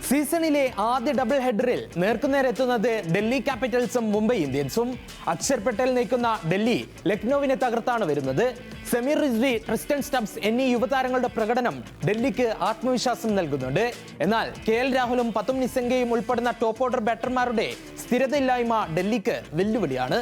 സീസണിലെ ആദ്യ ഡബിൾ ഹെഡറിൽ നേർക്കുനേരെത്തുന്നത് ഡൽഹി ക്യാപിറ്റൽസും മുംബൈ ഇന്ത്യൻസും. അക്ഷർ പട്ടേൽ നയിക്കുന്ന ഡൽഹി ലക്നൌവിനെ തകർത്താണ് വരുന്നത്. സമീർ റിസ്വി, ട്രിസ്റ്റൻ സ്റ്റബ്സ് എന്നീ യുവതാരങ്ങളുടെ പ്രകടനം ഡൽഹിക്ക് ആത്മവിശ്വാസം നൽകുന്നുണ്ട്. എന്നാൽ KL രാഹുലും പതും നിസംഗയും ഉൾപ്പെടുന്ന ടോപ്പ് ഓർഡർ ബാറ്റർമാരുടെ സ്ഥിരതയില്ലായ്മ ഡൽഹിക്ക് വെല്ലുവിളിയാണ്.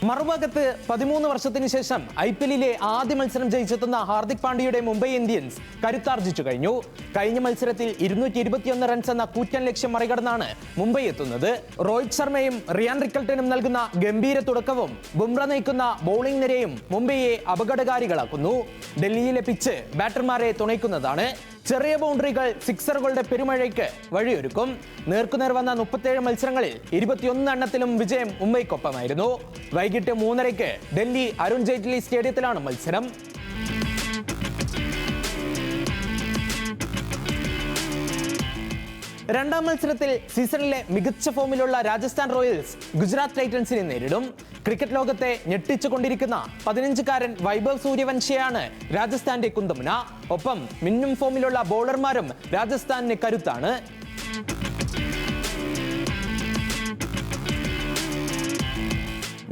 മറുഭാഗത്ത് 13 വർഷത്തിന് ശേഷം IPLിലെ ആദ്യ മത്സരം ജയിച്ചെത്തുന്ന ഹാർദിക് പാണ്ഡ്യയുടെ മുംബൈ ഇന്ത്യൻസ് കരുത്താർജിച്ചു കഴിഞ്ഞു. കഴിഞ്ഞ മത്സരത്തിൽ 221 റൺസ് എന്ന കൂറ്റൻ ലക്ഷ്യം മറികടന്നാണ് മുംബൈ എത്തുന്നത്. രോഹിത് ശർമ്മയും റിയാൻ റിക്കൽട്ടനും നൽകുന്ന ഗംഭീര തുടക്കവും ബുംറ നയിക്കുന്ന ബൗളിംഗ് നിരയും മുംബൈയെ അപകടകാരികളാക്കുന്നു. ഡൽഹിയിലെ പിച്ച് ബാറ്റർമാരെ തുണയ്ക്കുന്നതാണ്. ചെറിയ ബൗണ്ടറികൾ സിക്സറുകളുടെ പെരുമഴയ്ക്ക് വഴിയൊരുക്കും. നേർക്കുനേർ വന്ന 37 മത്സരങ്ങളിൽ 21 എണ്ണത്തിലും വിജയം മുംബൈക്കൊപ്പമായിരുന്നു. വൈകിട്ട് 3:30 ഡൽഹി അരുൺ ജെയ്റ്റ്ലി സ്റ്റേഡിയത്തിലാണ് മത്സരം. രണ്ടാം മത്സരത്തിൽ സീസണിലെ മികച്ച ഫോമിലുള്ള രാജസ്ഥാൻ റോയൽസ് ഗുജറാത്ത് ടൈറ്റൻസിനെ നേരിടും. ക്രിക്കറ്റ് ലോകത്തെ ഞെട്ടിച്ചുകൊണ്ടിരിക്കുന്ന 15-കാരൻ വൈഭവ് സൂര്യവംശിയാണ് രാജസ്ഥാന്റെ കുന്തമുന. ഒപ്പം മിന്നും ഫോമിലുള്ള ബൗളർമാരും രാജസ്ഥാനിന് കരുത്താണ്.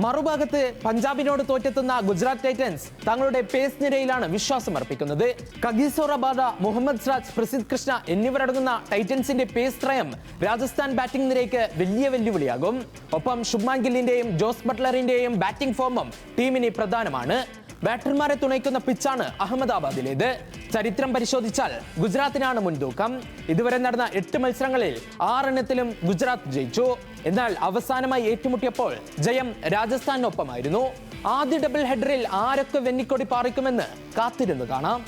മറുഭാഗത്ത് പഞ്ചാബിനോട് തോറ്റെത്തുന്ന ഗുജറാത്ത് ടൈറ്റൻസ് തങ്ങളുടെ പേസ് നിരയിലാണ് വിശ്വാസം അർപ്പിക്കുന്നത്. കഗീസോ റബാഡ, മുഹമ്മദ് സിറാജ്, പ്രസിദ്ധ് കൃഷ്ണ എന്നിവരടങ്ങുന്ന ടൈറ്റൻസിന്റെ പേസ് ത്രയം രാജസ്ഥാൻ ബാറ്റിംഗ് നിരയ്ക്ക് വലിയ വെല്ലുവിളിയാകും. ഒപ്പം ശുഭ്മാൻ ഗില്ലിന്റെയും ജോസ് ബട്ട്ലറിന്റെയും ബാറ്റിംഗ് ഫോമും ടീമിന് പ്രധാനമാണ്. ബാറ്റർമാരെ തുണയ്ക്കുന്ന പിച്ചാണ് അഹമ്മദാബാദിലേത്. ചരിത്രം പരിശോധിച്ചാൽ ഗുജറാത്തിനാണ് മുൻതൂക്കം. ഇതുവരെ നടന്ന 8 മത്സരങ്ങളിൽ 6 എണ്ണത്തിലും ഗുജറാത്ത് ജയിച്ചു. എന്നാൽ അവസാനമായി ഏറ്റുമുട്ടിയപ്പോൾ ജയം രാജസ്ഥാനൊപ്പമായിരുന്നു. ആദ്യ ഡബിൾ ഹെഡറിൽ ആരൊക്കെ വെന്നിക്കൊടി പാറിക്കുമെന്ന് കാത്തിരുന്ന് കാണാം.